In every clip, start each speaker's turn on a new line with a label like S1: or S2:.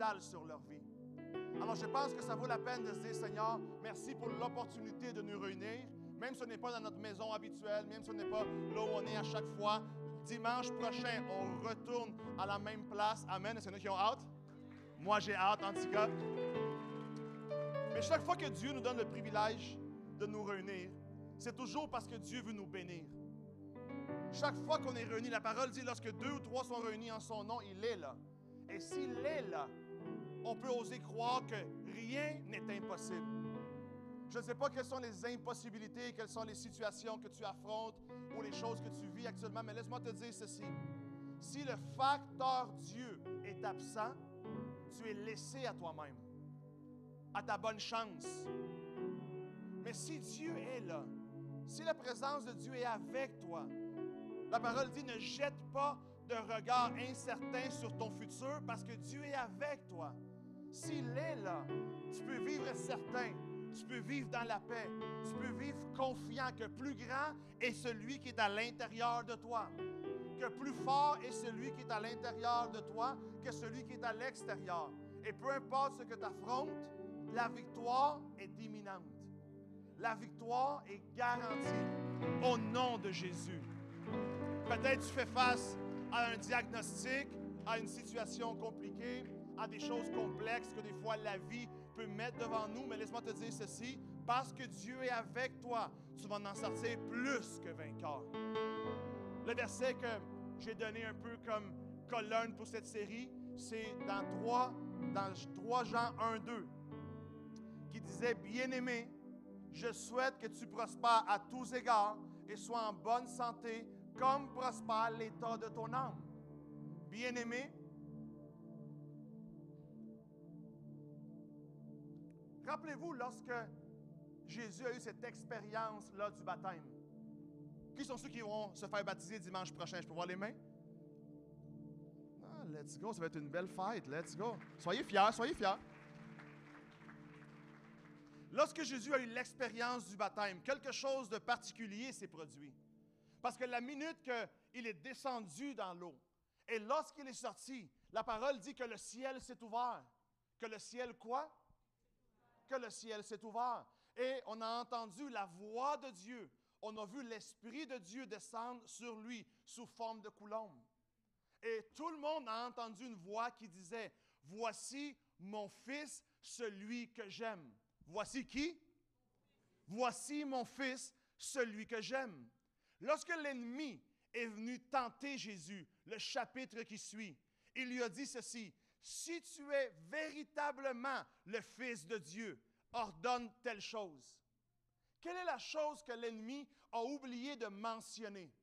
S1: capital sur leur vie. Alors, je pense que ça vaut la peine de se dire, Seigneur, merci pour l'opportunité de nous réunir, même si ce n'est pas dans notre maison habituelle, même si ce n'est pas là où on est à chaque fois. Dimanche prochain, on retourne à la même place. Amen. Est-ce qu'il y en a qui ont hâte? Moi, j'ai hâte, en tout cas. Mais chaque fois que Dieu nous donne le privilège de nous réunir, c'est toujours parce que Dieu veut nous bénir. Chaque fois qu'on est réunis, la parole dit, lorsque 2 ou 3 sont réunis en son nom, il est là. Et s'il est là, on peut oser croire que rien n'est impossible. Je ne sais pas quelles sont les impossibilités, quelles sont les situations que tu affrontes ou les choses que tu vis actuellement, mais laisse-moi te dire ceci. Si le facteur Dieu est absent, tu es laissé à toi-même, à ta bonne chance. Mais si Dieu est là, si la présence de Dieu est avec toi, la parole dit, ne jette pas de regard incertain sur ton futur parce que Dieu est avec toi. S'il est là, tu peux vivre certain, tu peux vivre dans la paix, tu peux vivre confiant que plus grand est celui qui est à l'intérieur de toi, que plus fort est celui qui est à l'intérieur de toi que celui qui est à l'extérieur. Et peu importe ce que tu affrontes, la victoire est imminente. La victoire est garantie au nom de Jésus. Peut-être tu fais face à un diagnostic, à une situation compliquée, à des choses complexes que des fois la vie peut mettre devant nous, mais laisse-moi te dire ceci, parce que Dieu est avec toi, tu vas en sortir plus que vainqueur. Le verset que j'ai donné un peu comme colonne pour cette série, c'est dans 3 Jean 1-2, qui disait, « Bien-aimé, je souhaite que tu prospères à tous égards et sois en bonne santé, comme prospère l'état de ton âme. » Bien-aimé, rappelez-vous lorsque Jésus a eu cette expérience-là du baptême. Qui sont ceux qui vont se faire baptiser dimanche prochain? Je peux voir les mains? Ah, let's go, ça va être une belle fête, let's go. Soyez fiers, soyez fiers. Lorsque Jésus a eu l'expérience du baptême, quelque chose de particulier s'est produit. Parce que la minute qu'il est descendu dans l'eau, et lorsqu'il est sorti, la parole dit que le ciel s'est ouvert. Que le ciel quoi? Que le ciel s'est ouvert. Et on a entendu la voix de Dieu. On a vu l'Esprit de Dieu descendre sur lui sous forme de colombe. Et tout le monde a entendu une voix qui disait, « Voici mon Fils, celui que j'aime. » Voici qui? Voici mon Fils, celui que j'aime. Lorsque l'ennemi est venu tenter Jésus, le chapitre qui suit, il lui a dit ceci, « Si tu es véritablement le Fils de Dieu, ordonne telle chose. » Quelle est la chose que l'ennemi a oublié de mentionner?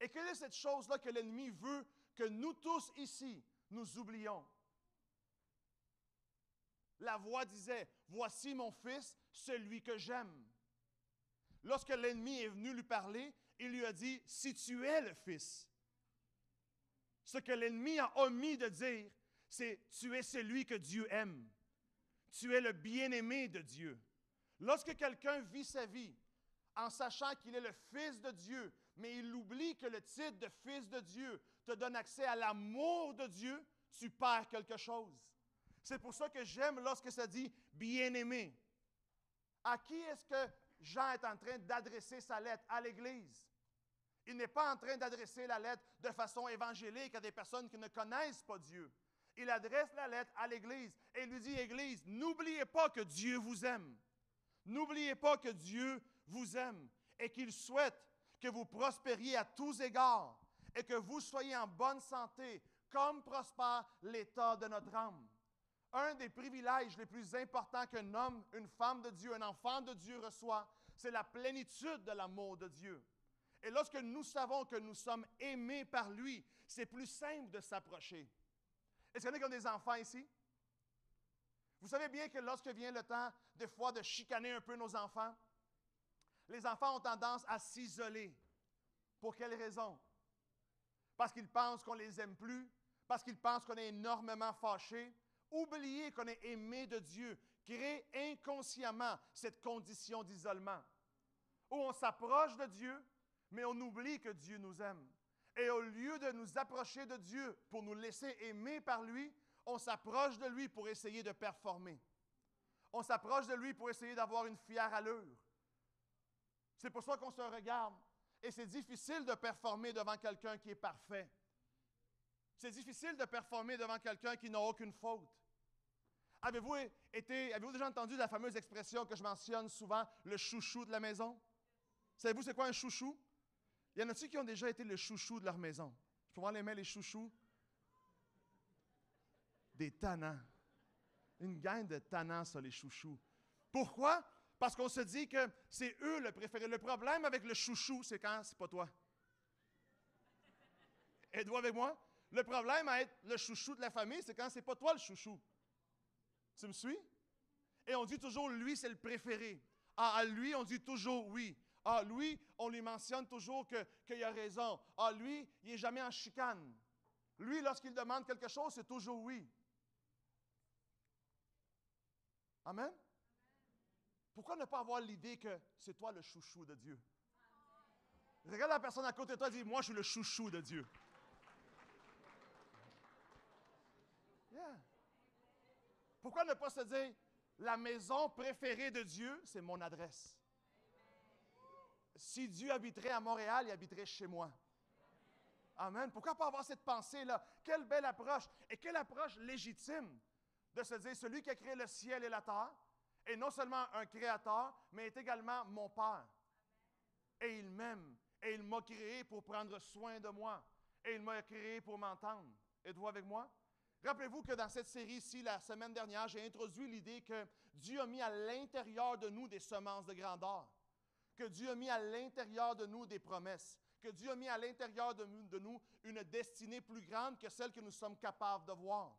S1: Et quelle est cette chose-là que l'ennemi veut que nous tous ici, nous oublions? La voix disait, « Voici mon Fils, celui que j'aime. » Lorsque l'ennemi est venu lui parler, il lui a dit, « Si tu es le Fils. » Ce que l'ennemi a omis de dire, c'est, « Tu es celui que Dieu aime. Tu es le bien-aimé de Dieu. » Lorsque quelqu'un vit sa vie en sachant qu'il est le Fils de Dieu, mais il oublie que le titre de Fils de Dieu te donne accès à l'amour de Dieu, tu perds quelque chose. C'est pour ça que j'aime lorsque ça dit « bien-aimé ». À qui est-ce que Jean est en train d'adresser sa lettre? À l'Église. Il n'est pas en train d'adresser la lettre de façon évangélique à des personnes qui ne connaissent pas Dieu. Il adresse la lettre à l'Église et il lui dit, « Église, n'oubliez pas que Dieu vous aime. N'oubliez pas que Dieu vous aime et qu'il souhaite que vous prospériez à tous égards et que vous soyez en bonne santé, comme prospère l'état de notre âme. » Un des privilèges les plus importants qu'un homme, une femme de Dieu, un enfant de Dieu reçoit, c'est la plénitude de l'amour de Dieu. Et lorsque nous savons que nous sommes aimés par lui, c'est plus simple de s'approcher. Est-ce qu'il y en a qui ont des enfants ici? Vous savez bien que lorsque vient le temps, des fois, de chicaner un peu nos enfants, les enfants ont tendance à s'isoler. Pour quelle raison? Parce qu'ils pensent qu'on ne les aime plus, parce qu'ils pensent qu'on est énormément fâchés. Oublier qu'on est aimé de Dieu crée inconsciemment cette condition d'isolement, où on s'approche de Dieu, mais on oublie que Dieu nous aime. Et au lieu de nous approcher de Dieu pour nous laisser aimer par lui, On s'approche de lui pour essayer de performer. On s'approche de lui pour essayer d'avoir une fière allure. C'est pour ça qu'on se regarde. Et c'est difficile de performer devant quelqu'un qui est parfait. C'est difficile de performer devant quelqu'un qui n'a aucune faute. Avez-vous déjà entendu la fameuse expression que je mentionne souvent, le chouchou de la maison? Savez-vous c'est quoi un chouchou? Il y en a-t-il qui ont déjà été le chouchou de leur maison? Je peux voir les mains, les chouchous? Des tannants. Une gang de tannants, ça, les chouchous. Pourquoi? Parce qu'on se dit que c'est eux le préféré. Le problème avec le chouchou, c'est quand c'est pas toi. Êtes-vous avec moi? Le problème à être le chouchou de la famille, c'est quand c'est pas toi le chouchou. Tu me suis? Et on dit toujours, lui, c'est le préféré. Ah, à lui, on dit toujours oui. Ah, lui, on lui mentionne toujours qu'il a raison. Ah, lui, il n'est jamais en chicane. Lui, lorsqu'il demande quelque chose, c'est toujours oui. Amen? Pourquoi ne pas avoir l'idée que c'est toi le chouchou de Dieu? Regarde la personne à côté de toi et dis, moi, je suis le chouchou de Dieu. Yeah. Pourquoi ne pas se dire, la maison préférée de Dieu, c'est mon adresse. Si Dieu habiterait à Montréal, il habiterait chez moi. Amen. Pourquoi pas avoir cette pensée-là? Quelle belle approche. Et quelle approche légitime de se dire, celui qui a créé le ciel et la terre est non seulement un créateur, mais est également mon Père. Et il m'aime. Et il m'a créé pour prendre soin de moi. Et il m'a créé pour m'entendre. Êtes-vous avec moi? Rappelez-vous que dans cette série-ci, la semaine dernière, j'ai introduit l'idée que Dieu a mis à l'intérieur de nous des semences de grandeur, que Dieu a mis à l'intérieur de nous des promesses, que Dieu a mis à l'intérieur de nous une destinée plus grande que celle que nous sommes capables de voir.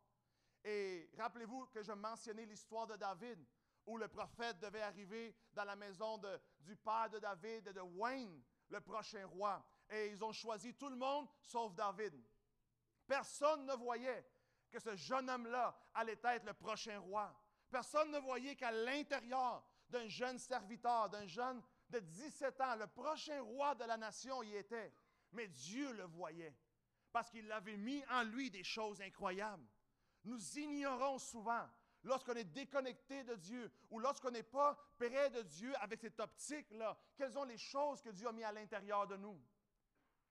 S1: Et rappelez-vous que je mentionnais l'histoire de David, où le prophète devait arriver dans la maison du père de David et de Wayne, le prochain roi. Et ils ont choisi tout le monde sauf David. Personne ne voyait que ce jeune homme-là allait être le prochain roi. Personne ne voyait qu'à l'intérieur d'un jeune serviteur, d'un jeune de 17 ans, le prochain roi de la nation y était. Mais Dieu le voyait, parce qu'il avait mis en lui des choses incroyables. Nous ignorons souvent, lorsqu'on est déconnecté de Dieu, ou lorsqu'on n'est pas près de Dieu avec cette optique-là, quelles sont les choses que Dieu a mis à l'intérieur de nous.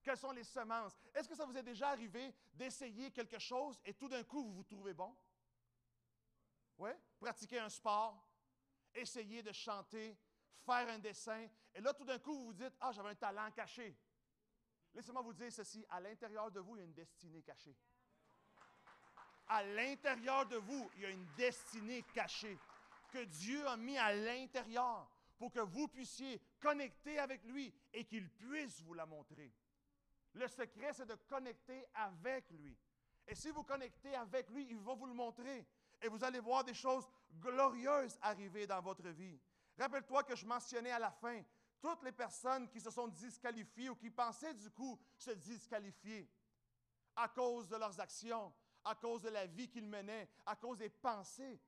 S1: Quelles sont les semences? Est-ce que ça vous est déjà arrivé d'essayer quelque chose et tout d'un coup, vous vous trouvez bon? Oui? Pratiquer un sport, essayer de chanter, faire un dessin, et là, tout d'un coup, vous vous dites, « Ah, j'avais un talent caché. » Laissez-moi vous dire ceci, à l'intérieur de vous, il y a une destinée cachée. À l'intérieur de vous, il y a une destinée cachée que Dieu a mis à l'intérieur pour que vous puissiez connecter avec lui et qu'il puisse vous la montrer. Le secret, c'est de connecter avec lui. Et si vous connectez avec lui, il va vous le montrer. Et vous allez voir des choses glorieuses arriver dans votre vie. Rappelle-toi que je mentionnais à la fin, toutes les personnes qui se sont disqualifiées ou qui pensaient du coup se disqualifier à cause de leurs actions, à cause de la vie qu'ils menaient, à cause des pensées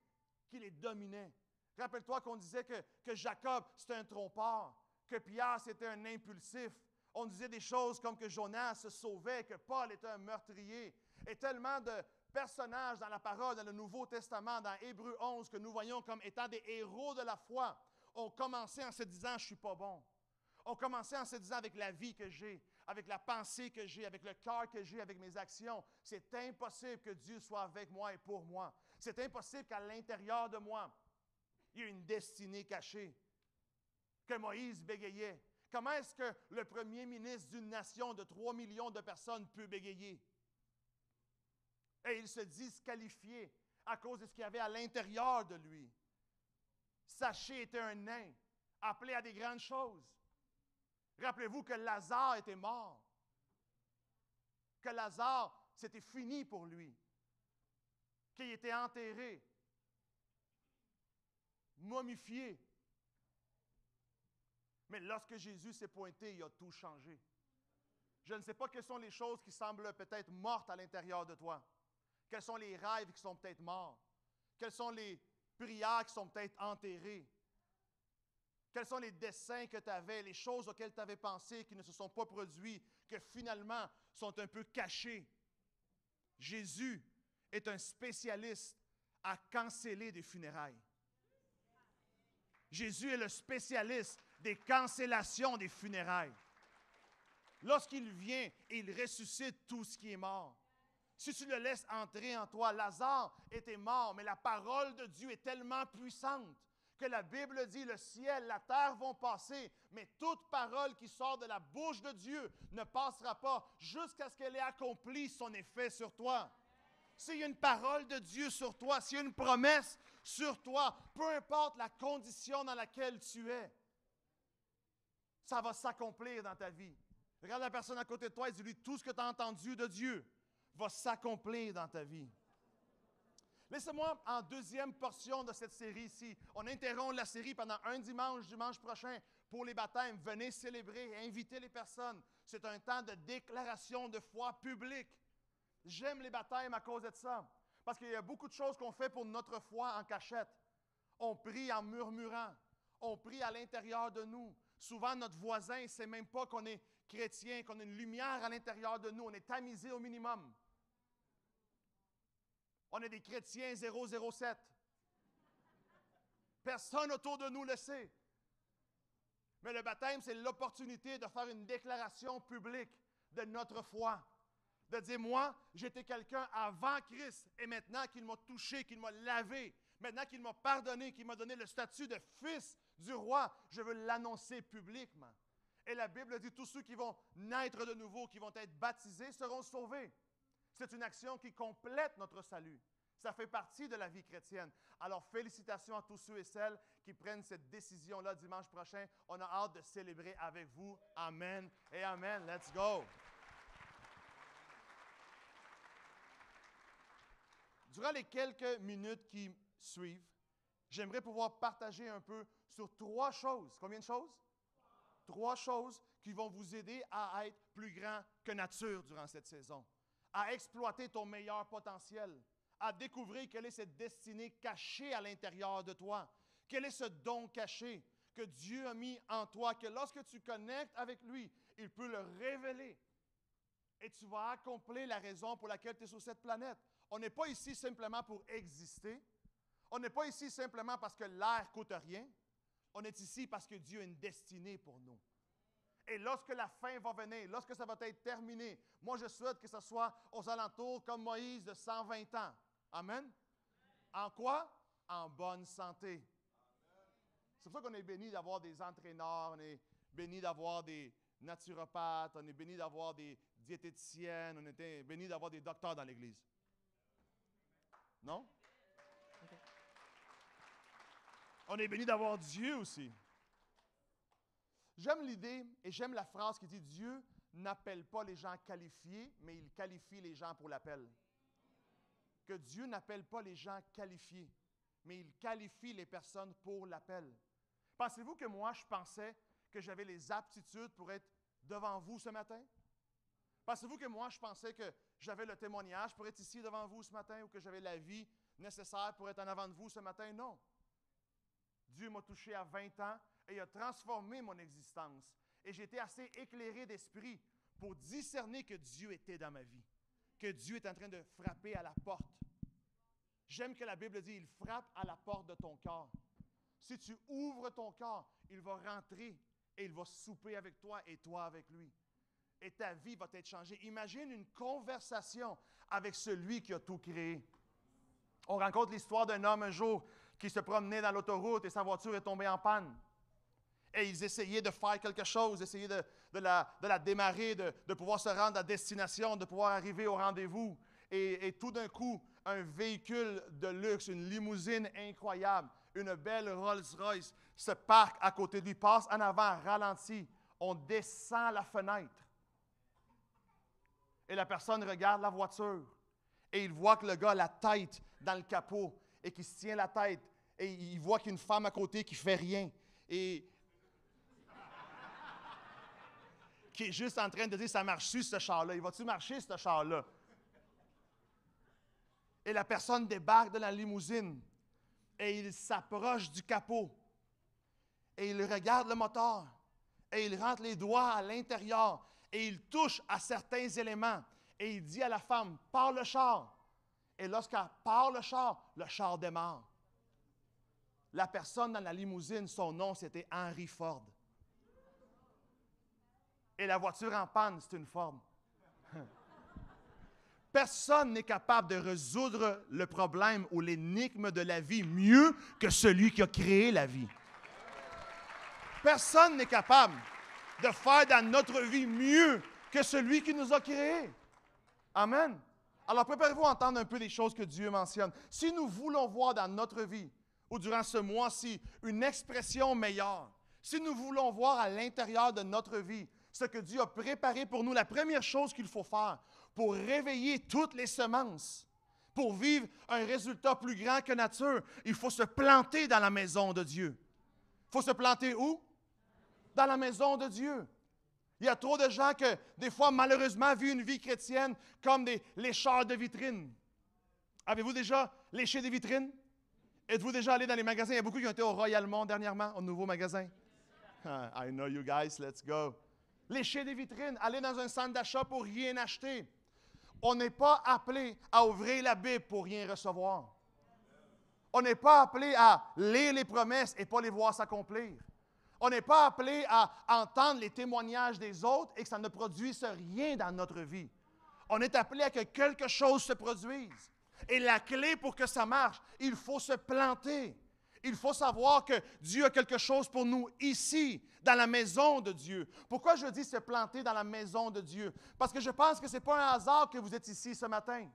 S1: qui les dominaient. Rappelle-toi qu'on disait que Jacob, c'était un trompeur, que Pierre, c'était un impulsif. On disait des choses comme que Jonas se sauvait, que Paul était un meurtrier. Et tellement de personnages dans la parole, dans le Nouveau Testament, dans Hébreux 11, que nous voyons comme étant des héros de la foi, ont commencé en se disant « je ne suis pas bon ». Ont commencé en se disant avec la vie que j'ai, avec la pensée que j'ai, avec le cœur que j'ai, avec mes actions, c'est impossible que Dieu soit avec moi et pour moi. C'est impossible qu'à l'intérieur de moi, il y ait une destinée cachée, que Moïse bégayait. Comment est-ce que le premier ministre d'une nation de 3 millions de personnes peut bégayer? Et il se disqualifiait à cause de ce qu'il y avait à l'intérieur de lui. Zachée était un nain, appelé à des grandes choses. Rappelez-vous que Lazare était mort. Que Lazare, c'était fini pour lui. Qu'il était enterré, momifié. Mais lorsque Jésus s'est pointé, il a tout changé. Je ne sais pas quelles sont les choses qui semblent peut-être mortes à l'intérieur de toi. Quels sont les rêves qui sont peut-être morts. Quelles sont les prières qui sont peut-être enterrées. Quels sont les desseins que tu avais, les choses auxquelles tu avais pensé qui ne se sont pas produits, que finalement sont un peu cachés. Jésus est un spécialiste à canceller des funérailles. Jésus est le spécialiste des cancellations des funérailles. Lorsqu'il vient, il ressuscite tout ce qui est mort. Si tu le laisses entrer en toi, Lazare était mort, mais la parole de Dieu est tellement puissante que la Bible dit, le ciel, la terre vont passer, mais toute parole qui sort de la bouche de Dieu ne passera pas jusqu'à ce qu'elle ait accompli son effet sur toi. S'il y a une parole de Dieu sur toi, s'il y a une promesse sur toi, peu importe la condition dans laquelle tu es, ça va s'accomplir dans ta vie. Regarde la personne à côté de toi et dis-lui, tout ce que tu as entendu de Dieu va s'accomplir dans ta vie. Laissez-moi, en deuxième portion de cette série-ci, on interrompt la série pendant un dimanche prochain, pour les baptêmes. Venez célébrer, invitez les personnes. C'est un temps de déclaration de foi publique. J'aime les baptêmes à cause de ça, parce qu'il y a beaucoup de choses qu'on fait pour notre foi en cachette. On prie en murmurant, on prie à l'intérieur de nous. Souvent, notre voisin ne sait même pas qu'on est chrétien, qu'on a une lumière à l'intérieur de nous. On est tamisé au minimum. On est des chrétiens 007. Personne autour de nous le sait. Mais le baptême, c'est l'opportunité de faire une déclaration publique de notre foi. De dire, moi, j'étais quelqu'un avant Christ, et maintenant qu'il m'a touché, qu'il m'a lavé, maintenant qu'il m'a pardonné, qu'il m'a donné le statut de fils du roi, je veux l'annoncer publiquement. Et la Bible dit, tous ceux qui vont naître de nouveau, qui vont être baptisés, seront sauvés. C'est une action qui complète notre salut. Ça fait partie de la vie chrétienne. Alors, félicitations à tous ceux et celles qui prennent cette décision-là dimanche prochain. On a hâte de célébrer avec vous. Amen et amen. Let's go! Durant les quelques minutes qui suivent, j'aimerais pouvoir partager un peu sur 3 choses. Combien de choses? 3 choses qui vont vous aider à être plus grand que nature durant cette saison, à exploiter ton meilleur potentiel, à découvrir quelle est cette destinée cachée à l'intérieur de toi, quel est ce don caché que Dieu a mis en toi, que lorsque tu connectes avec lui, il peut le révéler. Et tu vas accomplir la raison pour laquelle tu es sur cette planète. On n'est pas ici simplement pour exister. On n'est pas ici simplement parce que l'air ne coûte rien. On est ici parce que Dieu a une destinée pour nous. Et lorsque la fin va venir, lorsque ça va être terminé, moi je souhaite que ce soit aux alentours comme Moïse de 120 ans. Amen? En quoi? En bonne santé. C'est pour ça qu'on est béni d'avoir des entraîneurs, on est béni d'avoir des naturopathes, on est béni d'avoir des diététiciennes, on est béni d'avoir des docteurs dans l'Église. Non? Okay. On est béni d'avoir Dieu aussi. J'aime l'idée et j'aime la phrase qui dit « Dieu n'appelle pas les gens qualifiés, mais il qualifie les gens pour l'appel. » Que Dieu n'appelle pas les gens qualifiés, mais il qualifie les personnes pour l'appel. Pensez-vous que moi, je pensais que j'avais les aptitudes pour être devant vous ce matin? Pensez-vous que moi, je pensais que j'avais le témoignage pour être ici devant vous ce matin ou que j'avais la vie nécessaire pour être en avant de vous ce matin? Non. Dieu m'a touché à 20 ans et a transformé mon existence. Et j'ai été assez éclairé d'esprit pour discerner que Dieu était dans ma vie, que Dieu est en train de frapper à la porte. J'aime que la Bible dit, il frappe à la porte de ton cœur. Si tu ouvres ton cœur, il va rentrer et il va souper avec toi et toi avec lui. Et ta vie va être changée. Imagine une conversation avec celui qui a tout créé. On rencontre l'histoire d'un homme un jour qui se promenait dans l'autoroute et sa voiture est tombée en panne. Et ils essayaient de faire quelque chose, essayaient de la démarrer, de pouvoir se rendre à destination, de pouvoir arriver au rendez-vous. Et tout d'un coup, un véhicule de luxe, une limousine incroyable, une belle Rolls-Royce se parque à côté de lui, passe en avant, ralentit. On descend la fenêtre. Et la personne regarde la voiture. Et il voit que le gars a la tête dans le capot et qu'il se tient la tête. Et il voit qu'il y a une femme à côté qui ne fait rien. Et qui est juste en train de dire, ça marche-tu ce char-là? Il va-tu marcher ce char-là? Et la personne débarque de la limousine. Et il s'approche du capot. Et il regarde le moteur. Et il rentre les doigts à l'intérieur. Et il touche à certains éléments. Et il dit à la femme, pars le char. Et lorsqu'elle part le char démarre. La personne dans la limousine, son nom, c'était Henry Ford. Et la voiture en panne, c'est une Ford. Personne n'est capable de résoudre le problème ou l'énigme de la vie mieux que celui qui a créé la vie. Personne n'est capable de faire dans notre vie mieux que celui qui nous a créés. Amen. Alors préparez-vous à entendre un peu les choses que Dieu mentionne. Si nous voulons voir dans notre vie, ou durant ce mois-ci, une expression meilleure, si nous voulons voir à l'intérieur de notre vie ce que Dieu a préparé pour nous, la première chose qu'il faut faire pour réveiller toutes les semences, pour vivre un résultat plus grand que nature, il faut se planter dans la maison de Dieu. Il faut se planter où? Dans la maison de Dieu. Il y a trop de gens que, des fois, malheureusement, vivent une vie chrétienne comme des lécheurs de vitrines. Avez-vous déjà léché des vitrines? Êtes-vous déjà allé dans les magasins? Il y a beaucoup qui ont été au Royal-Mont dernièrement, au nouveau magasin. I know you guys, let's go. Lécher des vitrines, aller dans un centre d'achat pour rien acheter. On n'est pas appelé à ouvrir la Bible pour rien recevoir. On n'est pas appelé à lire les promesses et pas les voir s'accomplir. On n'est pas appelé à entendre les témoignages des autres et que ça ne produise rien dans notre vie. On est appelé à que quelque chose se produise. Et la clé pour que ça marche, il faut se planter. Il faut savoir que Dieu a quelque chose pour nous ici, dans la maison de Dieu. Pourquoi je dis se planter dans la maison de Dieu? Parce que je pense que ce n'est pas un hasard que vous êtes ici ce matin.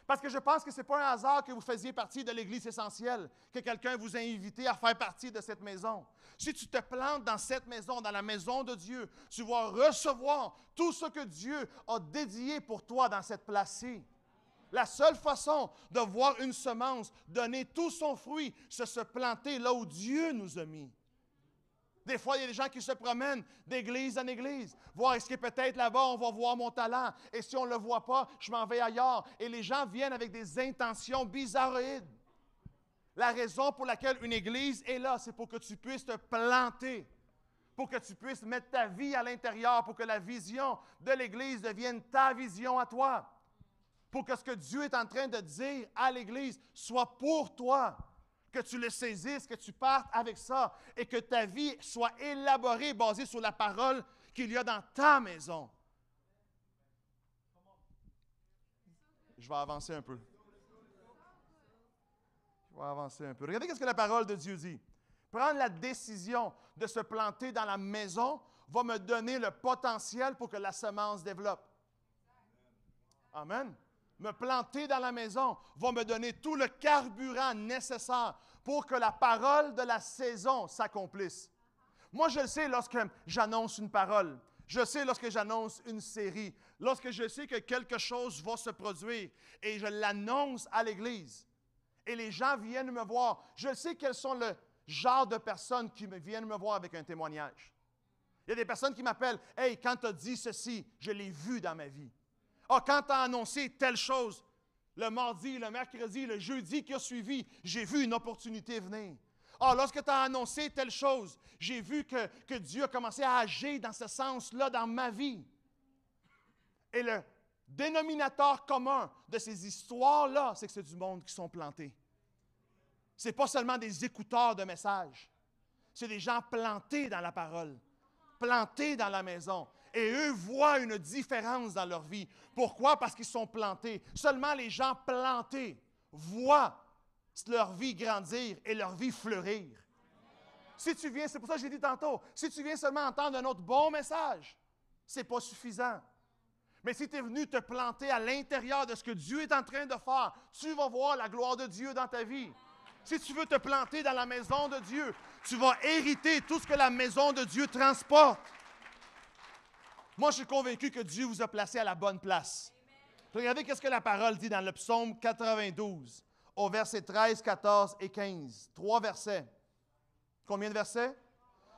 S1: Parce que je pense que ce n'est pas un hasard que vous faisiez partie de l'Église essentielle, que quelqu'un vous a invité à faire partie de cette maison. Si tu te plantes dans cette maison, dans la maison de Dieu, tu vas recevoir tout ce que Dieu a dédié pour toi dans cette place-ci. La seule façon de voir une semence donner tout son fruit, c'est se planter là où Dieu nous a mis. Des fois, il y a des gens qui se promènent d'église en église. Voir est-ce que peut-être là-bas, on va voir mon talent. Et si on ne le voit pas, je m'en vais ailleurs. Et les gens viennent avec des intentions bizarroïdes. La raison pour laquelle une église est là, c'est pour que tu puisses te planter. Pour que tu puisses mettre ta vie à l'intérieur. Pour que la vision de l'église devienne ta vision à toi. Pour que ce que Dieu est en train de dire à l'Église soit pour toi, que tu le saisisses, que tu partes avec ça et que ta vie soit élaborée, basée sur la parole qu'il y a dans ta maison. Je vais avancer un peu. Regardez ce que la parole de Dieu dit. Prendre la décision de se planter dans la maison va me donner le potentiel pour que la semence développe. Amen. Me planter dans la maison va me donner tout le carburant nécessaire pour que la parole de la saison s'accomplisse. Moi, je le sais lorsque j'annonce une parole. Je sais lorsque j'annonce une série. Lorsque je sais que quelque chose va se produire et je l'annonce à l'Église. Et les gens viennent me voir. Je sais quels sont le genre de personnes qui viennent me voir avec un témoignage. Il y a des personnes qui m'appellent « Hey, quand tu as dit ceci, je l'ai vu dans ma vie. » Ah, quand tu as annoncé telle chose, le mardi, le mercredi, le jeudi qui a suivi, j'ai vu une opportunité venir. Ah, lorsque tu as annoncé telle chose, j'ai vu que Dieu a commencé à agir dans ce sens-là dans ma vie. Et le dénominateur commun de ces histoires-là, c'est que c'est du monde qui sont plantés. Ce n'est pas seulement des écouteurs de messages. C'est des gens plantés dans la parole, plantés dans la maison. Et eux voient une différence dans leur vie. Pourquoi? Parce qu'ils sont plantés. Seulement les gens plantés voient leur vie grandir et leur vie fleurir. Si tu viens, c'est pour ça que j'ai dit tantôt, si tu viens seulement entendre un autre bon message, ce n'est pas suffisant. Mais si tu es venu te planter à l'intérieur de ce que Dieu est en train de faire, tu vas voir la gloire de Dieu dans ta vie. Si tu veux te planter dans la maison de Dieu, tu vas hériter tout ce que la maison de Dieu transporte. Moi, je suis convaincu que Dieu vous a placé à la bonne place. Regardez ce que la parole dit dans le psaume 92, au verset 13, 14 et 15. 3 versets. Combien de versets?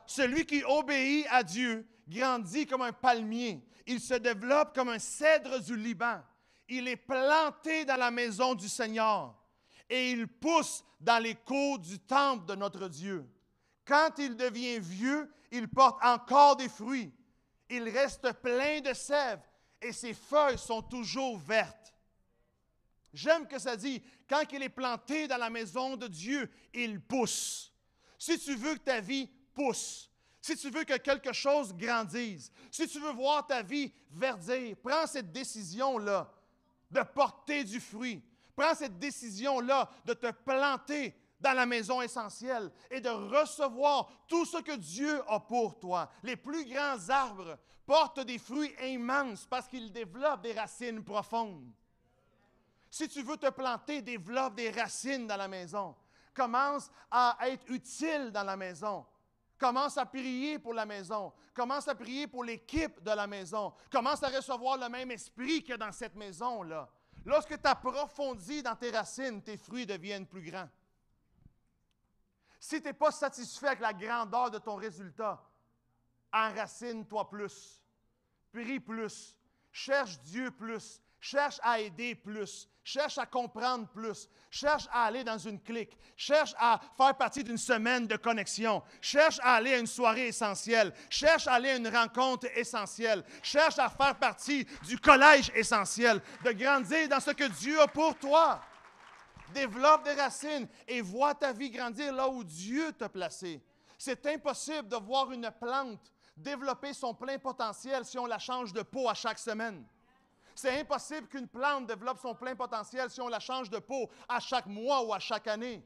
S1: Celui qui obéit à Dieu grandit comme un palmier. Il se développe comme un cèdre du Liban. Il est planté dans la maison du Seigneur et il pousse dans les cours du temple de notre Dieu. Quand il devient vieux, il porte encore des fruits. Il reste plein de sève et ses feuilles sont toujours vertes. J'aime que ça dit, quand il est planté dans la maison de Dieu, il pousse. Si tu veux que ta vie pousse, si tu veux que quelque chose grandisse, si tu veux voir ta vie verdir, prends cette décision-là de porter du fruit. Prends cette décision-là de te planter dans la maison essentielle et de recevoir tout ce que Dieu a pour toi. Les plus grands arbres portent des fruits immenses parce qu'ils développent des racines profondes. Si tu veux te planter, développe des racines dans la maison. Commence à être utile dans la maison. Commence à prier pour la maison. Commence à prier pour l'équipe de la maison. Commence à recevoir le même esprit qu'il y a dans cette maison-là. Lorsque tu approfondis dans tes racines, tes fruits deviennent plus grands. Si tu n'es pas satisfait avec la grandeur de ton résultat, enracine-toi plus. Prie plus. Cherche Dieu plus. Cherche à aider plus. Cherche à comprendre plus. Cherche à aller dans une clique. Cherche à faire partie d'une semaine de connexion. Cherche à aller à une soirée essentielle. Cherche à aller à une rencontre essentielle. Cherche à faire partie du collège essentiel. De grandir dans ce que Dieu a pour toi. Développe des racines et vois ta vie grandir là où Dieu t'a placé. C'est impossible de voir une plante développer son plein potentiel si on la change de peau à chaque semaine. C'est impossible qu'une plante développe son plein potentiel si on la change de peau à chaque mois ou à chaque année.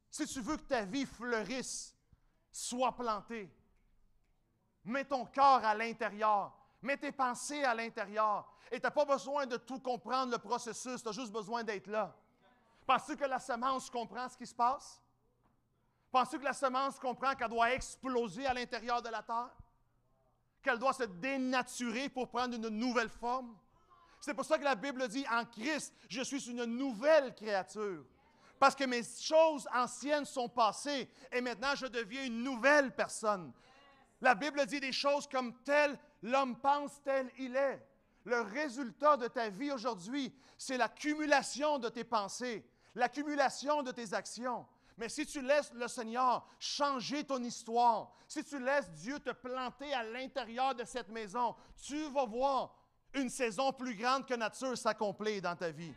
S1: Si tu veux que ta vie fleurisse, sois planté. Mets ton cœur à l'intérieur. Mets tes pensées à l'intérieur. Et tu n'as pas besoin de tout comprendre le processus, tu as juste besoin d'être là. Penses-tu que la semence comprend ce qui se passe? Penses-tu que la semence comprend qu'elle doit exploser à l'intérieur de la terre? Qu'elle doit se dénaturer pour prendre une nouvelle forme? C'est pour ça que la Bible dit, en Christ, je suis une nouvelle créature. Parce que mes choses anciennes sont passées et maintenant je deviens une nouvelle personne. La Bible dit des choses comme tel l'homme pense, tel il est. Le résultat de ta vie aujourd'hui, c'est l'accumulation de tes pensées, l'accumulation de tes actions. Mais si tu laisses le Seigneur changer ton histoire, si tu laisses Dieu te planter à l'intérieur de cette maison, tu vas voir une saison plus grande que nature s'accomplir dans ta vie.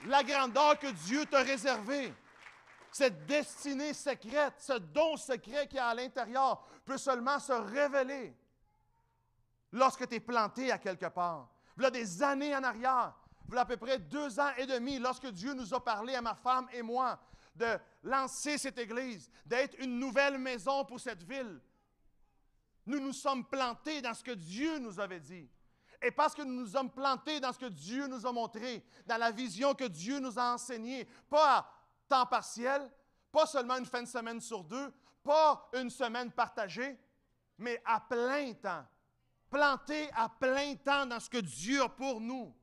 S1: La grandeur que Dieu t'a réservée, cette destinée secrète, ce don secret qu'il y a à l'intérieur peut seulement se révéler lorsque tu es planté à quelque part. Il y a des années en arrière, il y a à peu près 2 ans et demi, lorsque Dieu nous a parlé à ma femme et moi de lancer cette église, d'être une nouvelle maison pour cette ville, nous nous sommes plantés dans ce que Dieu nous avait dit. Et parce que nous nous sommes plantés dans ce que Dieu nous a montré, dans la vision que Dieu nous a enseignée, pas à temps partiel, pas seulement une fin de semaine sur 2, pas une semaine partagée, mais à plein temps. Plantés à plein temps dans ce que Dieu a pour nous.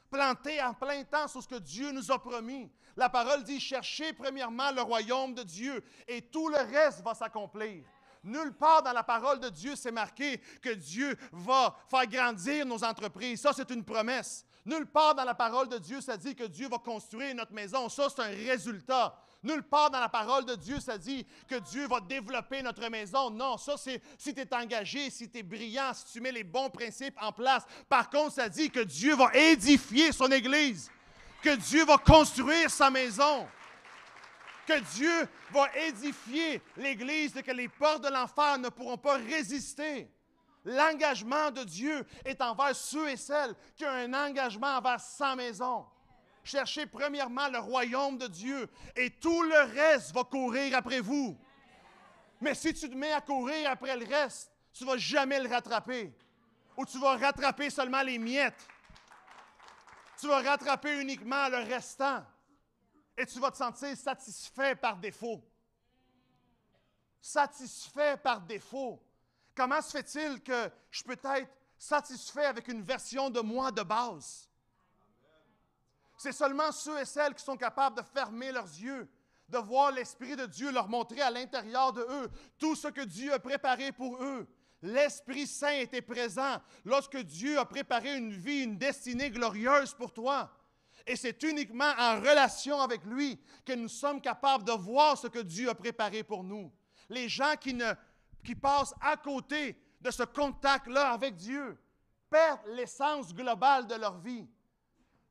S1: Plantés à plein temps sur ce que Dieu nous a promis. La parole dit, cherchez premièrement le royaume de Dieu et tout le reste va s'accomplir. Nulle part dans la parole de Dieu, c'est marqué que Dieu va faire grandir nos entreprises. Ça, c'est une promesse. Nulle part dans la parole de Dieu, ça dit que Dieu va construire notre maison. Ça, c'est un résultat. Nulle part dans la parole de Dieu, ça dit que Dieu va développer notre maison. Non, ça, c'est si tu es engagé, si tu es brillant, si tu mets les bons principes en place. Par contre, ça dit que Dieu va édifier son Église, que Dieu va construire sa maison, que Dieu va édifier l'Église et que les portes de l'enfer ne pourront pas résister. L'engagement de Dieu est envers ceux et celles qui ont un engagement envers sa maison. Cherchez premièrement le royaume de Dieu et tout le reste va courir après vous. Mais si tu te mets à courir après le reste, tu ne vas jamais le rattraper. Ou tu vas rattraper seulement les miettes. Tu vas rattraper uniquement le restant. Et tu vas te sentir satisfait par défaut. Satisfait par défaut. Comment se fait-il que je peux être satisfait avec une version de moi de base? C'est seulement ceux et celles qui sont capables de fermer leurs yeux, de voir l'Esprit de Dieu leur montrer à l'intérieur de eux tout ce que Dieu a préparé pour eux. L'Esprit Saint était présent lorsque Dieu a préparé une vie, une destinée glorieuse pour toi. Et c'est uniquement en relation avec lui que nous sommes capables de voir ce que Dieu a préparé pour nous. Les gens qui passent à côté de ce contact-là avec Dieu perdent l'essence globale de leur vie.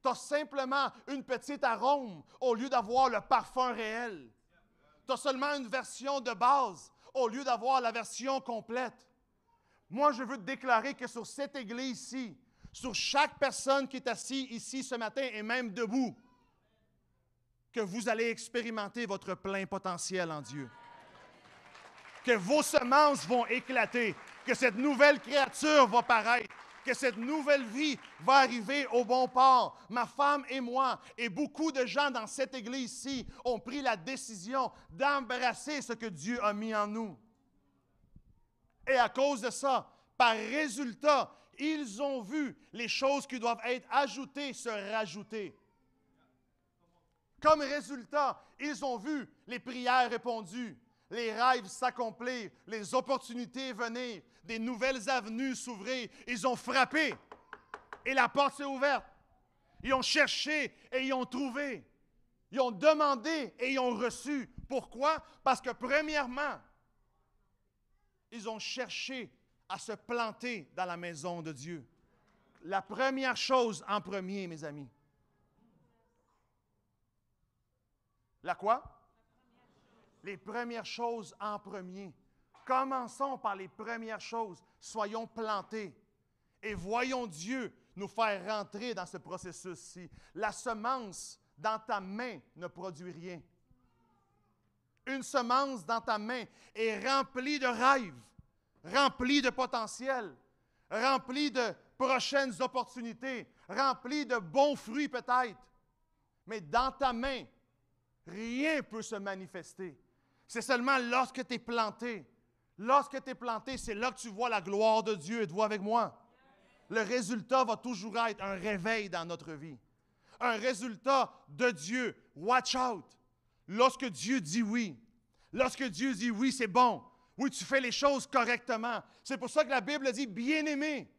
S1: Tu as simplement une petite arôme au lieu d'avoir le parfum réel. Tu as seulement une version de base au lieu d'avoir la version complète. Moi, je veux te déclarer que sur cette église-ci, sur chaque personne qui est assise ici ce matin et même debout, que vous allez expérimenter votre plein potentiel en Dieu. Que vos semences vont éclater, que cette nouvelle créature va paraître, que cette nouvelle vie va arriver au bon port. Ma femme et moi, et beaucoup de gens dans cette église-ci ont pris la décision d'embrasser ce que Dieu a mis en nous. Et à cause de ça, par résultat, ils ont vu les choses qui doivent être ajoutées se rajouter. Comme résultat, ils ont vu les prières répondues, les rêves s'accomplir, les opportunités venir, des nouvelles avenues s'ouvrir. Ils ont frappé et la porte s'est ouverte. Ils ont cherché et ils ont trouvé. Ils ont demandé et ils ont reçu. Pourquoi? Parce que premièrement, ils ont cherché à se planter dans la maison de Dieu. La première chose en premier, mes amis. La quoi? Les premières choses en premier. Commençons par les premières choses. Soyons plantés et voyons Dieu nous faire rentrer dans ce processus-ci. La semence dans ta main ne produit rien. Une semence dans ta main est remplie de rêves, remplie de potentiel, remplie de prochaines opportunités, remplie de bons fruits peut-être. Mais dans ta main, rien ne peut se manifester. C'est seulement lorsque tu es planté. Lorsque tu es planté, c'est là que tu vois la gloire de Dieu. Êtes-vous avec moi? Le résultat va toujours être un réveil dans notre vie. Un résultat de Dieu. Watch out! Lorsque Dieu dit oui. Lorsque Dieu dit oui, c'est bon. Oui, tu fais les choses correctement. C'est pour ça que la Bible dit, bien-aimés,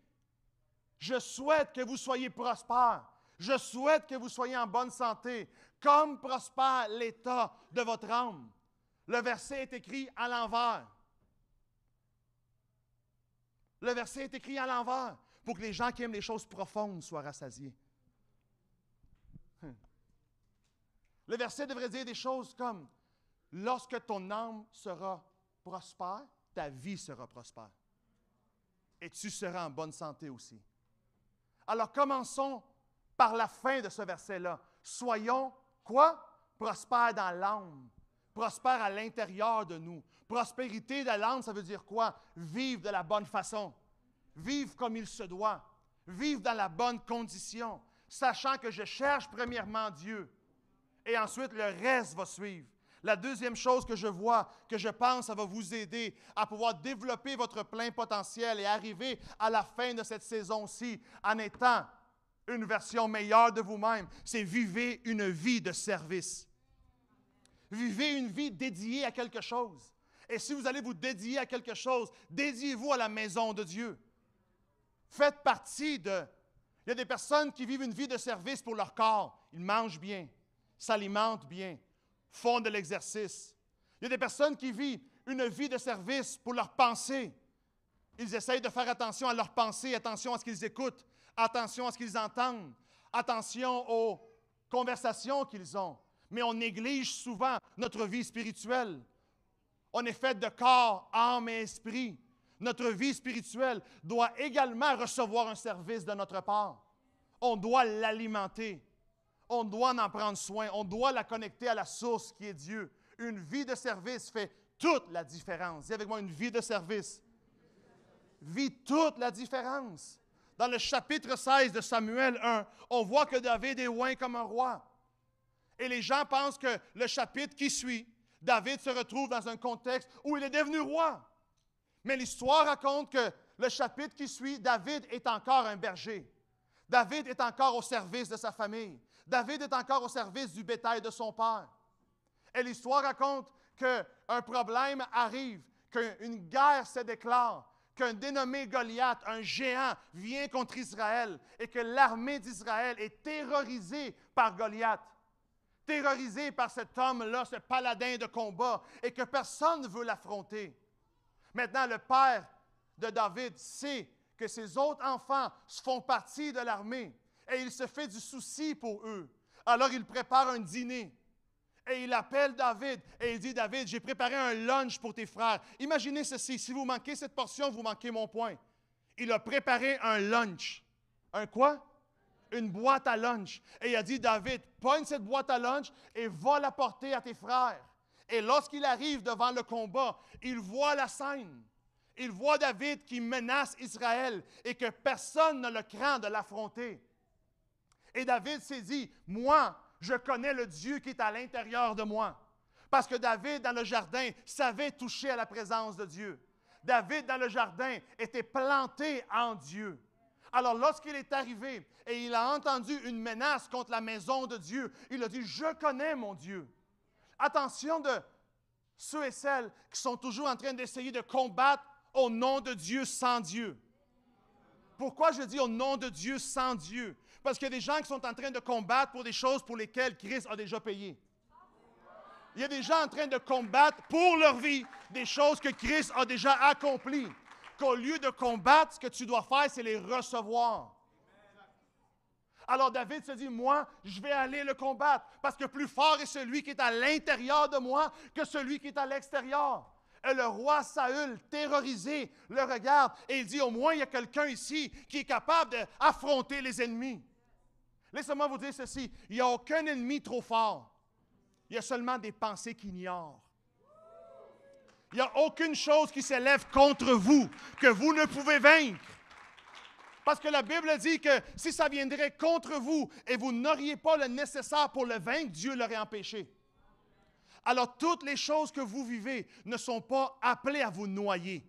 S1: je souhaite que vous soyez prospères. Je souhaite que vous soyez en bonne santé, comme prospère l'état de votre âme. Le verset est écrit à l'envers. Le verset est écrit à l'envers pour que les gens qui aiment les choses profondes soient rassasiés. Le verset devrait dire des choses comme « Lorsque ton âme sera prospère, ta vie sera prospère. Et tu seras en bonne santé aussi. » Alors commençons par la fin de ce verset-là. Soyons, quoi? Prospères dans l'âme. Prospères à l'intérieur de nous. Prospérité de l'âme, ça veut dire quoi? Vivre de la bonne façon. Vivre comme il se doit. Vivre dans la bonne condition. Sachant que je cherche premièrement Dieu. Et ensuite, le reste va suivre. La deuxième chose que je vois, que je pense, ça va vous aider à pouvoir développer votre plein potentiel et arriver à la fin de cette saison-ci en étant une version meilleure de vous-même, c'est vivez une vie de service. Vivez une vie dédiée à quelque chose. Et si vous allez vous dédier à quelque chose, dédiez-vous à la maison de Dieu. Faites partie de... Il y a des personnes qui vivent une vie de service pour leur corps. Ils mangent bien, s'alimentent bien, font de l'exercice. Il y a des personnes qui vivent une vie de service pour leurs pensées. Ils essayent de faire attention à leurs pensées, attention à ce qu'ils écoutent, attention à ce qu'ils entendent, attention aux conversations qu'ils ont. Mais on néglige souvent notre vie spirituelle. On est fait de corps, âme et esprit. Notre vie spirituelle doit également recevoir un service de notre part. On doit l'alimenter. On doit en prendre soin. On doit la connecter à la source qui est Dieu. Une vie de service fait toute la différence. Dis avec moi, une vie de service vit toute la différence. Dans le chapitre 16 de Samuel 1, on voit que David est oint comme un roi. Et les gens pensent que le chapitre qui suit, David se retrouve dans un contexte où il est devenu roi. Mais l'histoire raconte que le chapitre qui suit, David est encore un berger. David est encore au service de sa famille. David est encore au service du bétail de son père. Et l'histoire raconte qu'un problème arrive, qu'une guerre se déclare, qu'un dénommé Goliath, un géant, vient contre Israël et que l'armée d'Israël est terrorisée par Goliath. Terrorisée par cet homme-là, ce paladin de combat, et que personne ne veut l'affronter. Maintenant, le père de David sait que ses autres enfants font partie de l'armée et il se fait du souci pour eux. Alors il prépare un dîner et il appelle David et il dit, David, j'ai préparé un lunch pour tes frères. Imaginez ceci, si vous manquez cette portion, vous manquez mon point. Il a préparé un lunch. Un quoi? Une boîte à lunch. Et il a dit, David, pogne cette boîte à lunch et va la porter à tes frères. Et lorsqu'il arrive devant le combat, il voit la scène. Il voit David qui menace Israël et que personne ne le craint de l'affronter. Et David s'est dit, moi, je connais le Dieu qui est à l'intérieur de moi. Parce que David, dans le jardin, savait toucher à la présence de Dieu. David, dans le jardin, était planté en Dieu. Alors, lorsqu'il est arrivé et il a entendu une menace contre la maison de Dieu, il a dit, je connais mon Dieu. Attention de ceux et celles qui sont toujours en train d'essayer de combattre au nom de Dieu sans Dieu. Pourquoi je dis au nom de Dieu sans Dieu? Parce qu'il y a des gens qui sont en train de combattre pour des choses pour lesquelles Christ a déjà payé. Il y a des gens en train de combattre pour leur vie des choses que Christ a déjà accomplies. Qu'au lieu de combattre, ce que tu dois faire, c'est les recevoir. Alors David se dit, moi, je vais aller le combattre, parce que plus fort est celui qui est à l'intérieur de moi que celui qui est à l'extérieur. Et le roi Saül, terrorisé, le regarde et il dit, au moins, il y a quelqu'un ici qui est capable d'affronter les ennemis. Laissez-moi vous dire ceci, il n'y a aucun ennemi trop fort. Il y a seulement des pensées qui ignorent. Il n'y a aucune chose qui s'élève contre vous que vous ne pouvez vaincre. Parce que la Bible dit que si ça viendrait contre vous et vous n'auriez pas le nécessaire pour le vaincre, Dieu l'aurait empêché. Alors toutes les choses que vous vivez ne sont pas appelées à vous noyer.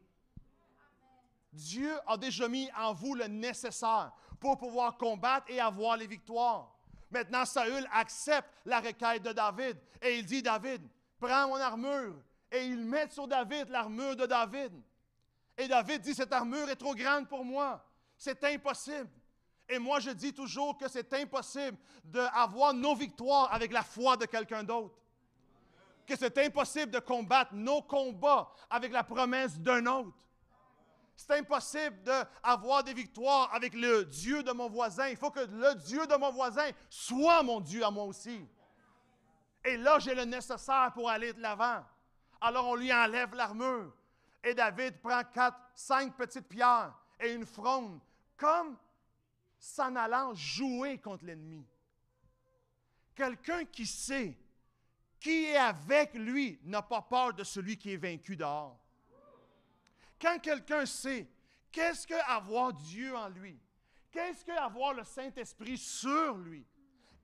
S1: Dieu a déjà mis en vous le nécessaire pour pouvoir combattre et avoir les victoires. Maintenant, Saül accepte la requête de David et il dit, David, prends mon armure. Et il met sur David l'armure de David. Et David dit, cette armure est trop grande pour moi. C'est impossible. Et moi, je dis toujours que c'est impossible d'avoir nos victoires avec la foi de quelqu'un d'autre. Que c'est impossible de combattre nos combats avec la promesse d'un autre. C'est impossible d'avoir des victoires avec le Dieu de mon voisin. Il faut que le Dieu de mon voisin soit mon Dieu à moi aussi. Et là, j'ai le nécessaire pour aller de l'avant. Alors, on lui enlève l'armure. Et David prend 5 petites pierres et une fronde, comme s'en allant jouer contre l'ennemi. Quelqu'un qui sait qui est avec lui n'a pas peur de celui qui est vaincu dehors. Quand quelqu'un sait qu'est-ce qu'avoir Dieu en lui, qu'est-ce qu'avoir le Saint-Esprit sur lui,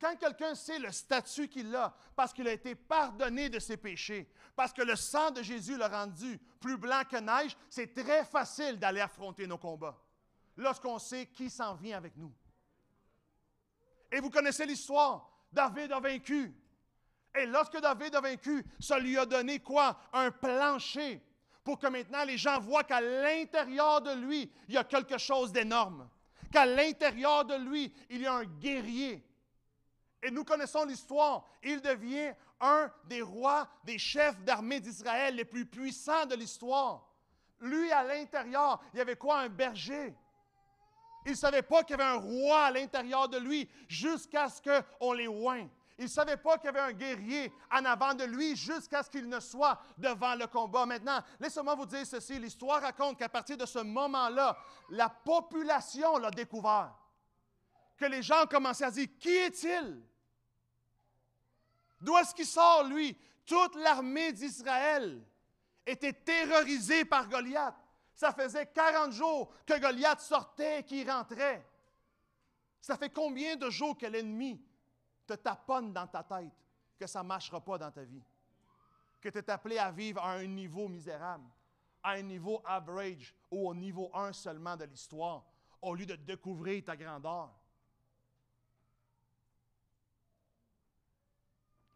S1: quand quelqu'un sait le statut qu'il a, parce qu'il a été pardonné de ses péchés, parce que le sang de Jésus l'a rendu plus blanc que neige, c'est très facile d'aller affronter nos combats, lorsqu'on sait qui s'en vient avec nous. Et vous connaissez l'histoire, David a vaincu. Et lorsque David a vaincu, ça lui a donné quoi? Un plancher, pour que maintenant les gens voient qu'à l'intérieur de lui, il y a quelque chose d'énorme. Qu'à l'intérieur de lui, il y a un guerrier. Et nous connaissons l'histoire. Il devient un des rois, des chefs d'armée d'Israël les plus puissants de l'histoire. Lui, à l'intérieur, il y avait quoi? Un berger. Il ne savait pas qu'il y avait un roi à l'intérieur de lui jusqu'à ce qu'on les oigne. Il ne savait pas qu'il y avait un guerrier en avant de lui jusqu'à ce qu'il ne soit devant le combat. Maintenant, laissez-moi vous dire ceci. L'histoire raconte qu'à partir de ce moment-là, la population l'a découvert. Que les gens ont commencé à dire, qui est-il? D'où est-ce qu'il sort, lui? Toute l'armée d'Israël était terrorisée par Goliath. Ça faisait 40 jours que Goliath sortait et qu'il rentrait. Ça fait combien de jours que l'ennemi te taponne dans ta tête que ça ne marchera pas dans ta vie? Que tu es appelé à vivre à un niveau misérable, à un niveau average ou au niveau 1 seulement de l'histoire, au lieu de découvrir ta grandeur.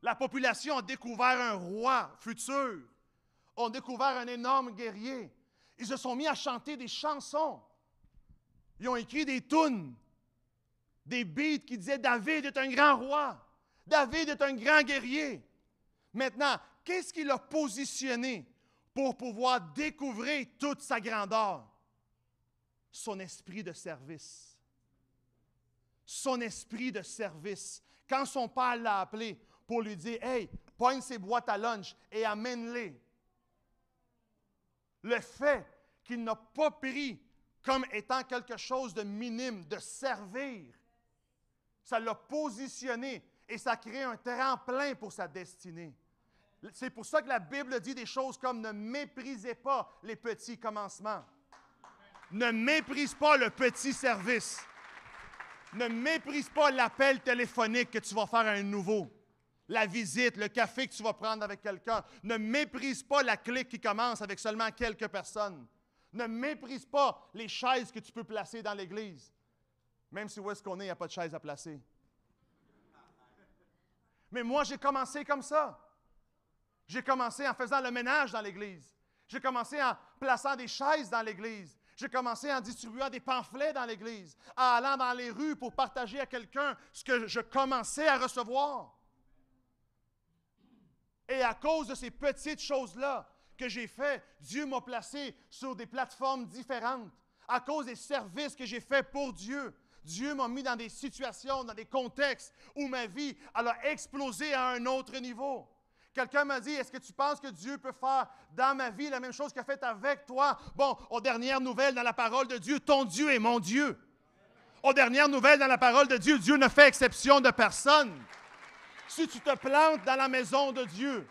S1: La population a découvert un roi futur, a découvert un énorme guerrier. Ils se sont mis à chanter des chansons. Ils ont écrit des tunes, des beats qui disaient « David est un grand roi, David est un grand guerrier ». Maintenant, qu'est-ce qui l'a positionné pour pouvoir découvrir toute sa grandeur? son esprit de service. Son esprit de service. Quand son père l'a appelé pour lui dire « Hey, pogne ces boîtes à lunch et amène-les », le fait qu'il n'a pas pris comme étant quelque chose de minime, de servir, ça l'a positionné et ça a créé un tremplin pour sa destinée. C'est pour ça que la Bible dit des choses comme « Ne méprisez pas les petits commencements ». Ne méprise pas le petit service. Ne méprise pas l'appel téléphonique que tu vas faire à un nouveau. La visite, le café que tu vas prendre avec quelqu'un. Ne méprise pas la clique qui commence avec seulement quelques personnes. Ne méprise pas les chaises que tu peux placer dans l'Église. Même si où est-ce qu'on est, il n'y a pas de chaises à placer. Mais moi, j'ai commencé comme ça. J'ai commencé en faisant le ménage dans l'Église. J'ai commencé en plaçant des chaises dans l'Église. J'ai commencé en distribuant des pamphlets dans l'Église, en allant dans les rues pour partager à quelqu'un ce que je commençais à recevoir. Et à cause de ces petites choses-là que j'ai fait, Dieu m'a placé sur des plateformes différentes. À cause des services que j'ai faits pour Dieu, Dieu m'a mis dans des situations, dans des contextes où ma vie elle a explosé à un autre niveau. Quelqu'un m'a dit, est-ce que tu penses que Dieu peut faire dans ma vie la même chose qu'il a fait avec toi? Bon, aux dernières nouvelles dans la parole de Dieu, ton Dieu est mon Dieu. Aux dernières nouvelles dans la parole de Dieu, Dieu ne fait exception de personne. Si tu te plantes dans la maison de Dieu,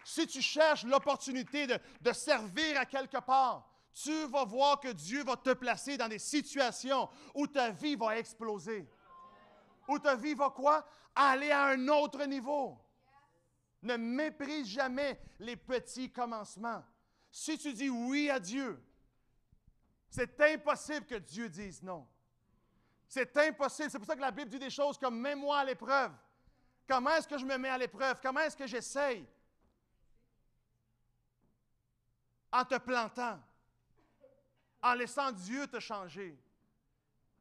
S1: si tu cherches l'opportunité de servir à quelque part, tu vas voir que Dieu va te placer dans des situations où ta vie va exploser. Où ta vie va quoi? Aller à un autre niveau. Ne méprise jamais les petits commencements. Si tu dis oui à Dieu, c'est impossible que Dieu dise non. C'est impossible. C'est pour ça que la Bible dit des choses comme « Mets-moi à l'épreuve ». Comment est-ce que je me mets à l'épreuve? Comment est-ce que j'essaye? En te plantant, en laissant Dieu te changer,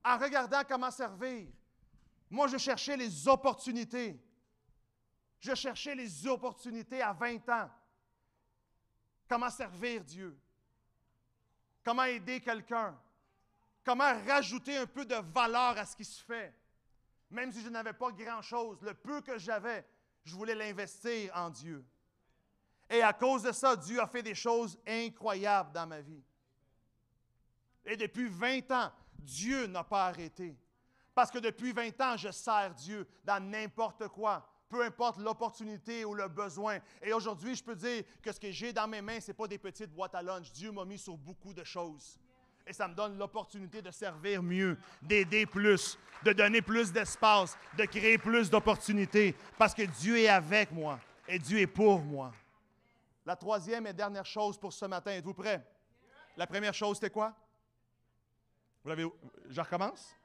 S1: en regardant comment servir. Moi, je cherchais les opportunités. Je cherchais les opportunités à 20 ans. Comment servir Dieu? Comment aider quelqu'un? Comment rajouter un peu de valeur à ce qui se fait? Même si je n'avais pas grand-chose, le peu que j'avais, je voulais l'investir en Dieu. Et à cause de ça, Dieu a fait des choses incroyables dans ma vie. Et depuis 20 ans, Dieu n'a pas arrêté. Parce que depuis 20 ans, je sers Dieu dans n'importe quoi. Peu importe l'opportunité ou le besoin. Et aujourd'hui, je peux dire que ce que j'ai dans mes mains, ce n'est pas des petites boîtes à lunch. Dieu m'a mis sur beaucoup de choses. Et ça me donne l'opportunité de servir mieux, d'aider plus, de donner plus d'espace, de créer plus d'opportunités. Parce que Dieu est avec moi et Dieu est pour moi. La troisième et dernière chose pour ce matin, êtes-vous prêts? La première chose, c'était quoi? Je recommence?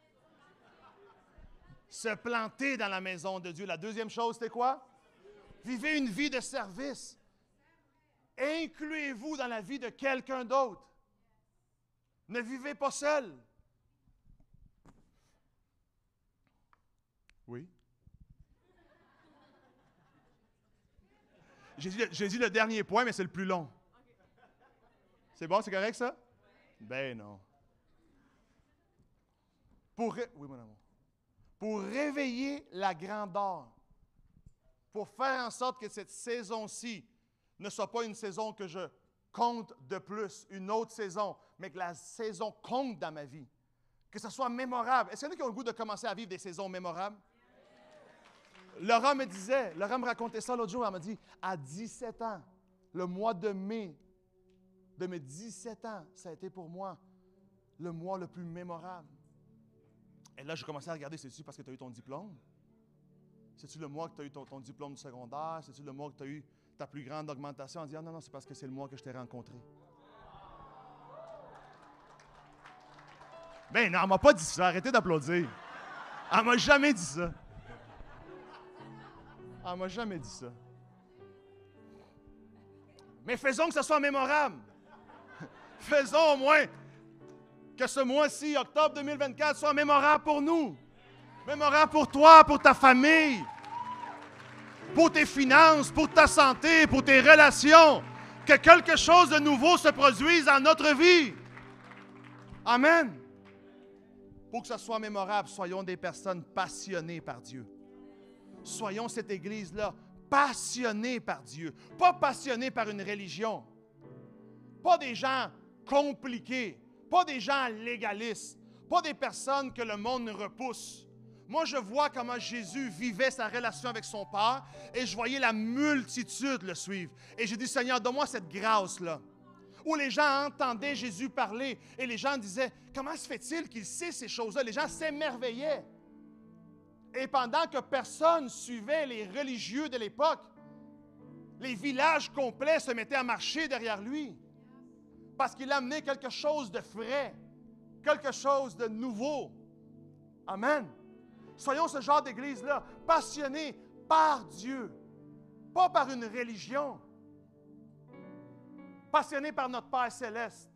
S1: Se planter dans la maison de Dieu. La deuxième chose, c'était quoi? Vivez une vie de service. Incluez-vous dans la vie de quelqu'un d'autre. Ne vivez pas seul. Oui? J'ai dit le dernier point, mais c'est le plus long. C'est bon, c'est correct ça? Ben non. Oui, mon amour. Pour réveiller la grandeur, pour faire en sorte que cette saison-ci ne soit pas une saison que je compte de plus, une autre saison, mais que la saison compte dans ma vie, que ce soit mémorable. Est-ce qu'il y en a qui ont le goût de commencer à vivre des saisons mémorables? Laura me racontait ça l'autre jour, elle m'a dit, à 17 ans, le mois de mai de mes 17 ans, ça a été pour moi le mois le plus mémorable. Et là, j'ai commencé à regarder, c'est-tu parce que tu as eu ton diplôme? C'est-tu le mois que tu as eu ton diplôme du secondaire? C'est-tu le mois que tu as eu ta plus grande augmentation? Elle dit, ah non, c'est parce que c'est le mois que je t'ai rencontré. Ben non, elle ne m'a pas dit ça. Arrêtez d'applaudir. Elle ne m'a jamais dit ça. Elle ne m'a jamais dit ça. Mais faisons que ce soit mémorable. Faisons au moins que ce mois-ci, octobre 2024, soit mémorable pour nous. Mémorable pour toi, pour ta famille, pour tes finances, pour ta santé, pour tes relations. Que quelque chose de nouveau se produise dans notre vie. Amen. pour que ce soit mémorable, soyons des personnes passionnées par Dieu. Soyons cette Église-là, passionnée par Dieu. Pas passionnée par une religion. Pas des gens compliqués. Pas des gens légalistes. Pas des personnes que le monde repousse. Moi, je vois comment Jésus vivait sa relation avec son Père et je voyais la multitude le suivre. Et j'ai dit, Seigneur, donne-moi cette grâce-là. Où les gens entendaient Jésus parler et les gens disaient, comment se fait-il qu'il sait ces choses-là? Les gens s'émerveillaient. Et pendant que personne suivait les religieux de l'époque, les villages complets se mettaient à marcher derrière lui. Parce qu'il amenait quelque chose de frais, quelque chose de nouveau. Amen. Soyons ce genre d'église-là, passionnés par Dieu, pas par une religion. Passionnés par notre Père céleste,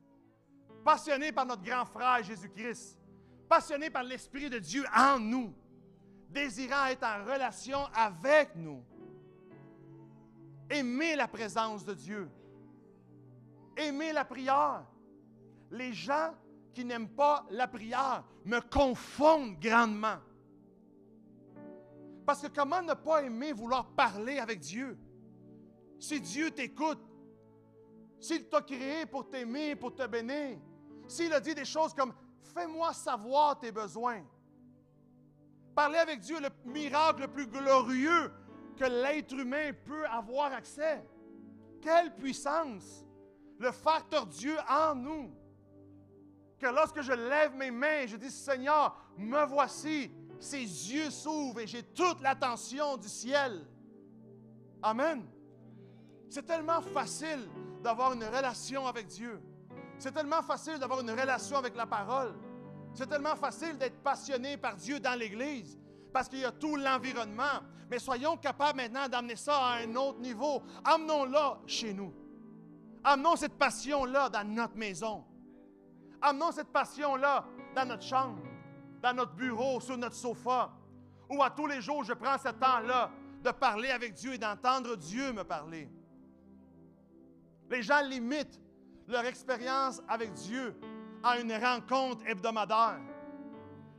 S1: passionnés par notre grand frère Jésus-Christ, passionnés par l'Esprit de Dieu en nous, désirant être en relation avec nous. Aimer la présence de Dieu. Aimer la prière. Les gens qui n'aiment pas la prière me confondent grandement. Parce que comment ne pas aimer vouloir parler avec Dieu? Si Dieu t'écoute, s'il t'a créé pour t'aimer, pour te bénir, s'il a dit des choses comme « Fais-moi savoir tes besoins », parler avec Dieu, le miracle le plus glorieux que l'être humain peut avoir accès. Quelle puissance! Le facteur Dieu en nous. Que lorsque je lève mes mains, je dis « Seigneur, me voici », ses yeux s'ouvrent et j'ai toute l'attention du ciel. Amen. C'est tellement facile d'avoir une relation avec Dieu. C'est tellement facile d'avoir une relation avec la parole. C'est tellement facile d'être passionné par Dieu dans l'Église parce qu'il y a tout l'environnement. Mais soyons capables maintenant d'amener ça à un autre niveau. Amenons-la chez nous. Amenons cette passion-là dans notre maison. Amenons cette passion-là dans notre chambre, dans notre bureau, sur notre sofa, où à tous les jours, je prends ce temps-là de parler avec Dieu et d'entendre Dieu me parler. Les gens limitent leur expérience avec Dieu à une rencontre hebdomadaire.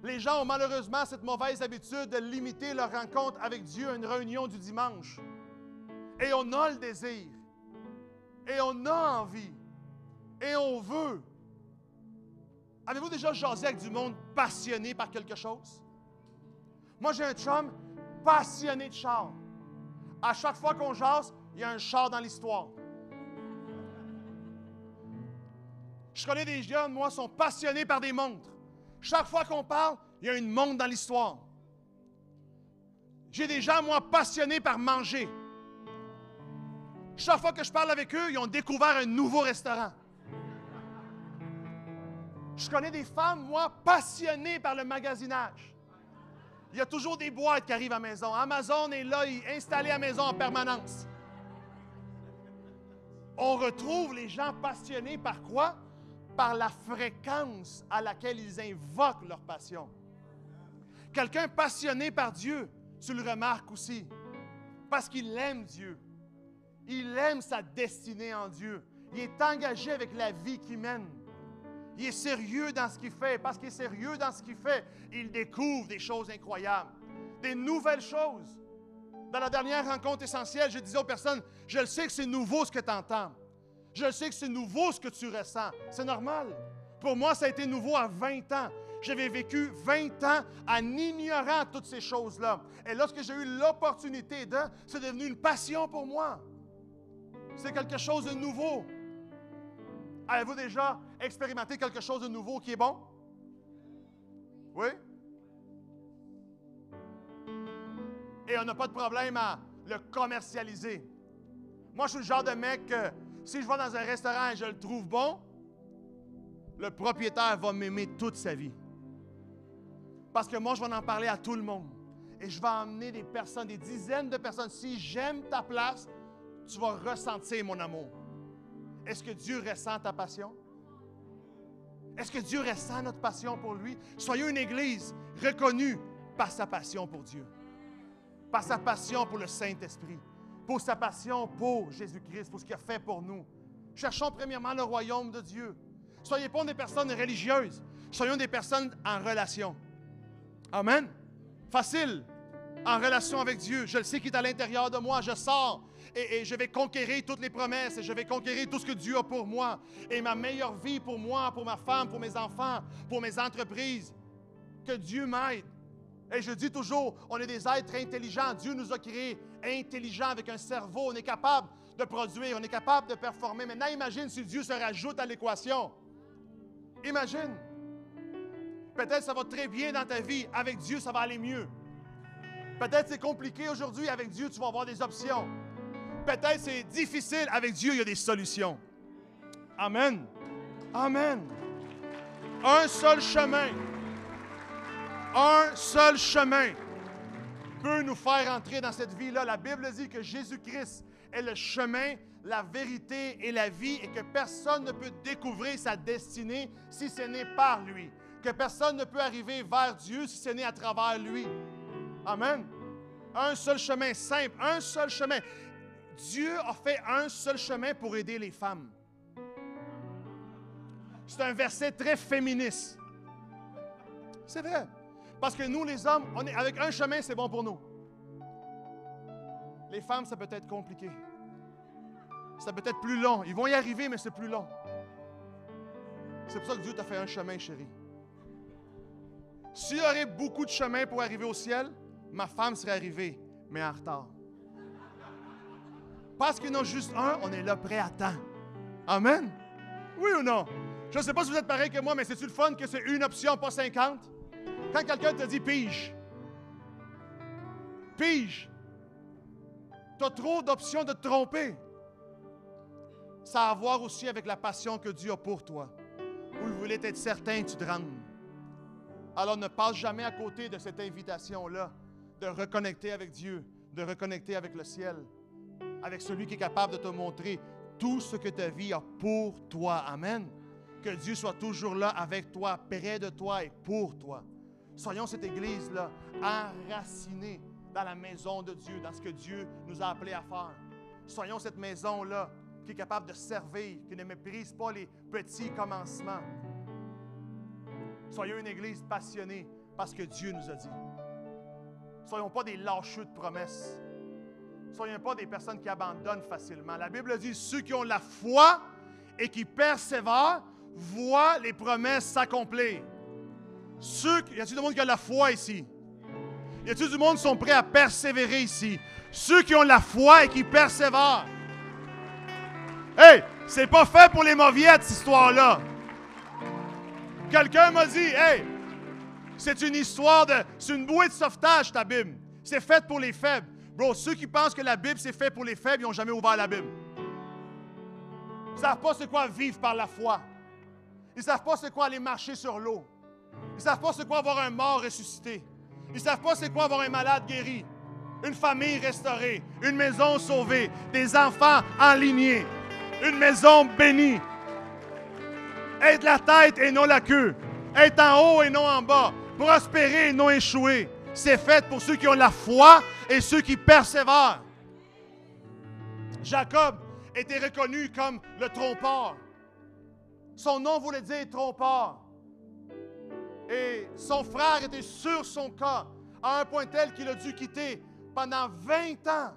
S1: Les gens ont malheureusement cette mauvaise habitude de limiter leur rencontre avec Dieu à une réunion du dimanche. Et on a le désir, et on a envie, et on veut. Avez-vous déjà jasé avec du monde passionné par quelque chose? Moi, j'ai un chum passionné de char. À chaque fois qu'on jase, il y a un char dans l'histoire. Je connais des jeunes, moi, sont passionnés par des montres. Chaque fois qu'on parle, il y a une montre dans l'histoire. J'ai des gens, moi, passionnés par manger. Chaque fois que je parle avec eux, ils ont découvert un nouveau restaurant. Je connais des femmes, moi, passionnées par le magasinage. Il y a toujours des boîtes qui arrivent à la maison. Amazon est là, installé à la maison en permanence. On retrouve les gens passionnés par quoi? Par la fréquence à laquelle ils invoquent leur passion. Quelqu'un passionné par Dieu, tu le remarques aussi, parce qu'il aime Dieu. Il aime sa destinée en Dieu. Il est engagé avec la vie qu'il mène. Il est sérieux dans ce qu'il fait. Parce qu'il est sérieux dans ce qu'il fait, il découvre des choses incroyables, des nouvelles choses. Dans la dernière rencontre essentielle, je disais aux personnes, je le sais que c'est nouveau ce que tu entends. Je sais que c'est nouveau ce que tu ressens. C'est normal. Pour moi, ça a été nouveau à 20 ans. J'avais vécu 20 ans en ignorant toutes ces choses-là. Et lorsque j'ai eu l'opportunité de, c'est devenu une passion pour moi. C'est quelque chose de nouveau. Avez-vous déjà expérimenté quelque chose de nouveau qui est bon? Oui? Et on n'a pas de problème à le commercialiser. Moi, je suis le genre de mec que si je vais dans un restaurant et je le trouve bon, le propriétaire va m'aimer toute sa vie. Parce que moi, je vais en parler à tout le monde. Et je vais emmener des personnes, des dizaines de personnes. Si j'aime ta place, tu vas ressentir mon amour. Est-ce que Dieu ressent ta passion? Est-ce que Dieu ressent notre passion pour lui? Soyons une Église reconnue par sa passion pour Dieu, par sa passion pour le Saint-Esprit, pour sa passion pour Jésus-Christ, pour ce qu'il a fait pour nous. Cherchons premièrement le royaume de Dieu. Soyez pas des personnes religieuses. Soyons des personnes en relation. Amen. Facile. En relation avec Dieu. Je le sais qu'il est à l'intérieur de moi. Je sors et je vais conquérir toutes les promesses. Et je vais conquérir tout ce que Dieu a pour moi. Et ma meilleure vie pour moi, pour ma femme, pour mes enfants, pour mes entreprises. Que Dieu m'aide. Et je dis toujours, on est des êtres intelligents. Dieu nous a créés intelligents avec un cerveau. On est capable de produire, on est capable de performer. Maintenant, imagine si Dieu se rajoute à l'équation. Imagine. Peut-être ça va très bien dans ta vie. Avec Dieu, ça va aller mieux. Peut-être c'est compliqué aujourd'hui. Avec Dieu, tu vas avoir des options. Peut-être c'est difficile. Avec Dieu, il y a des solutions. Amen. Amen. Un seul chemin. Un seul chemin peut nous faire entrer dans cette vie-là. La Bible dit que Jésus-Christ est le chemin, la vérité et la vie et que personne ne peut découvrir sa destinée si ce n'est par lui. Que personne ne peut arriver vers Dieu si ce n'est à travers lui. Amen. Un seul chemin simple, un seul chemin. Dieu a fait un seul chemin pour aider les femmes. C'est un verset très féministe. C'est vrai. Parce que nous, les hommes, avec un chemin, c'est bon pour nous. Les femmes, ça peut être compliqué. Ça peut être plus long. Ils vont y arriver, mais c'est plus long. C'est pour ça que Dieu t'a fait un chemin, chérie. S'il y aurait beaucoup de chemins pour arriver au ciel, ma femme serait arrivée, mais en retard. Parce qu'il y en a juste un, on est là prêt à temps. Amen? Oui ou non? Je ne sais pas si vous êtes pareil que moi, mais c'est-tu le fun que c'est une option, pas 50? Quand quelqu'un te dit pige, pige, tu as trop d'options de te tromper. Ça a à voir aussi avec la passion que Dieu a pour toi. Où il voulait être certain que tu te rendes. Alors ne passe jamais à côté de cette invitation-là, de reconnecter avec Dieu, de reconnecter avec le ciel, avec celui qui est capable de te montrer tout ce que ta vie a pour toi. Amen. Que Dieu soit toujours là avec toi, près de toi et pour toi. Soyons cette Église-là enracinée dans la maison de Dieu, dans ce que Dieu nous a appelés à faire. Soyons cette maison-là qui est capable de servir, qui ne méprise pas les petits commencements. Soyons une Église passionnée parce que Dieu nous a dit. Soyons pas des lâcheux de promesses. Soyons pas des personnes qui abandonnent facilement. La Bible dit, ceux qui ont la foi et qui persévèrent voient les promesses s'accomplir. Y a-t-il du monde qui a la foi ici? Y a-t-il du monde qui sont prêts à persévérer ici? Ceux qui ont la foi et qui persévèrent. Hey, c'est pas fait pour les mauviettes, cette histoire-là. Quelqu'un m'a dit, hey, c'est une histoire c'est une bouée de sauvetage, ta Bible. C'est fait pour les faibles. Bro, ceux qui pensent que la Bible, c'est fait pour les faibles, ils n'ont jamais ouvert la Bible. Ils ne savent pas c'est quoi vivre par la foi. Ils ne savent pas c'est quoi aller marcher sur l'eau. Ils ne savent pas c'est quoi avoir un mort ressuscité. Ils ne savent pas c'est quoi avoir un malade guéri. Une famille restaurée. Une maison sauvée. Des enfants enlignés. Une maison bénie. Être la tête et non la queue. Être en haut et non en bas. Prospérer et non échouer. C'est fait pour ceux qui ont la foi et ceux qui persévèrent. Jacob était reconnu comme le trompeur. Son nom voulait dire trompeur. Et son frère était sur son cas, à un point tel qu'il a dû quitter pendant 20 ans.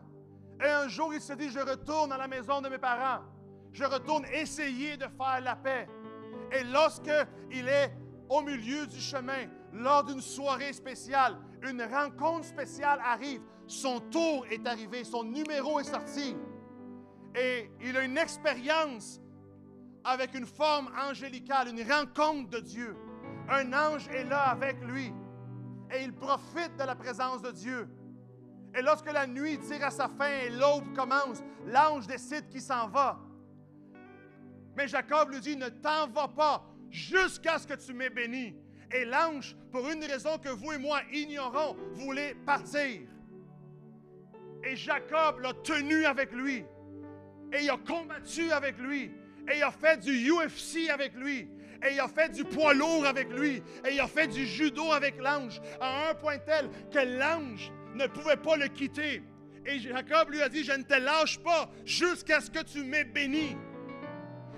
S1: Et un jour, il se dit, je retourne à la maison de mes parents. Je retourne essayer de faire la paix. Et lorsqu'il est au milieu du chemin, lors d'une soirée spéciale, une rencontre spéciale arrive. Son tour est arrivé, son numéro est sorti. Et il a une expérience avec une forme angélicale, une rencontre de Dieu. Un ange est là avec lui. Et il profite de la présence de Dieu. Et lorsque la nuit tire à sa fin et l'aube commence, l'ange décide qu'il s'en va. Mais Jacob lui dit, ne t'en va pas jusqu'à ce que tu m'aies béni. Et l'ange, pour une raison que vous et moi ignorons, voulait partir. Et Jacob l'a tenu avec lui. Et il a combattu avec lui. Et il a fait du UFC avec lui. Et il a fait du poids lourd avec lui. Et il a fait du judo avec l'ange. À un point tel que l'ange ne pouvait pas le quitter. Et Jacob lui a dit, je ne te lâche pas jusqu'à ce que tu m'aies béni.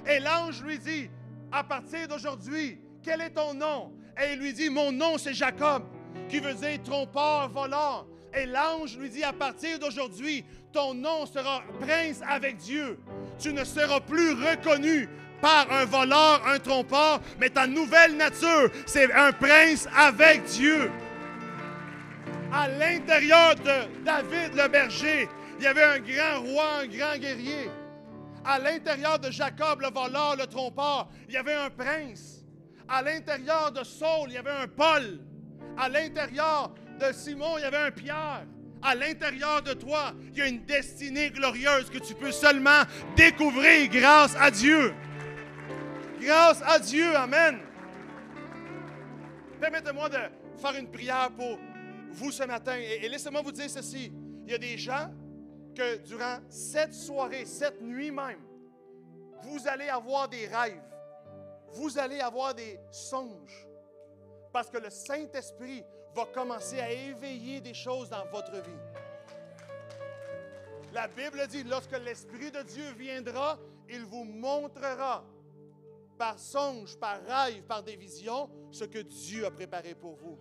S1: Et l'ange lui dit, à partir d'aujourd'hui, quel est ton nom? Et il lui dit, mon nom c'est Jacob, qui veut dire trompeur, voleur. Et l'ange lui dit, à partir d'aujourd'hui, ton nom sera prince avec Dieu. Tu ne seras plus reconnu par un voleur, un trompeur, mais ta nouvelle nature, c'est un prince avec Dieu. À l'intérieur de David le berger, il y avait un grand roi, un grand guerrier. À l'intérieur de Jacob, le voleur, le trompeur, il y avait un prince. À l'intérieur de Saul, il y avait un Paul. À l'intérieur de Simon, il y avait un Pierre. À l'intérieur de toi, il y a une destinée glorieuse que tu peux seulement découvrir grâce à Dieu. Grâce à Dieu, amen. Permettez-moi de faire une prière pour vous ce matin. Et laissez-moi vous dire ceci. Il y a des gens que durant cette soirée, cette nuit même, vous allez avoir des rêves. Vous allez avoir des songes. Parce que le Saint-Esprit va commencer à éveiller des choses dans votre vie. La Bible dit, lorsque l'Esprit de Dieu viendra, il vous montrera par songe, par rêve, par des visions, ce que Dieu a préparé pour vous.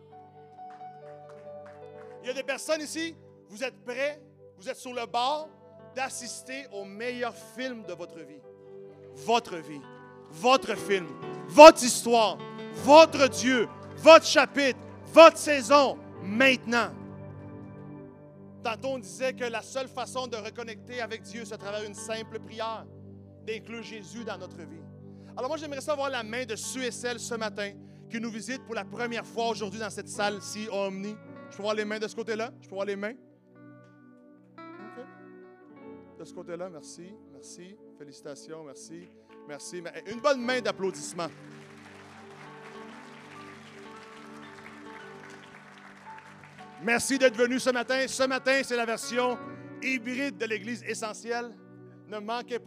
S1: Il y a des personnes ici, vous êtes prêts, vous êtes sur le bord d'assister au meilleur film de votre vie. Votre vie, votre film, votre histoire, votre Dieu, votre chapitre, votre saison, maintenant. Tantôt, on disait que la seule façon de reconnecter avec Dieu, c'est à travers une simple prière, d'inclure Jésus dans notre vie. Alors moi, j'aimerais savoir la main de ceux et celles ce matin qui nous visitent pour la première fois aujourd'hui dans cette salle-ci, Omni. Je peux voir les mains de ce côté-là? Je peux voir les mains? OK. De ce côté-là, merci, merci. Félicitations, merci, merci. Une bonne main d'applaudissement. Merci d'être venu ce matin. Ce matin, c'est la version hybride de l'Église essentielle. Ne manquez pas.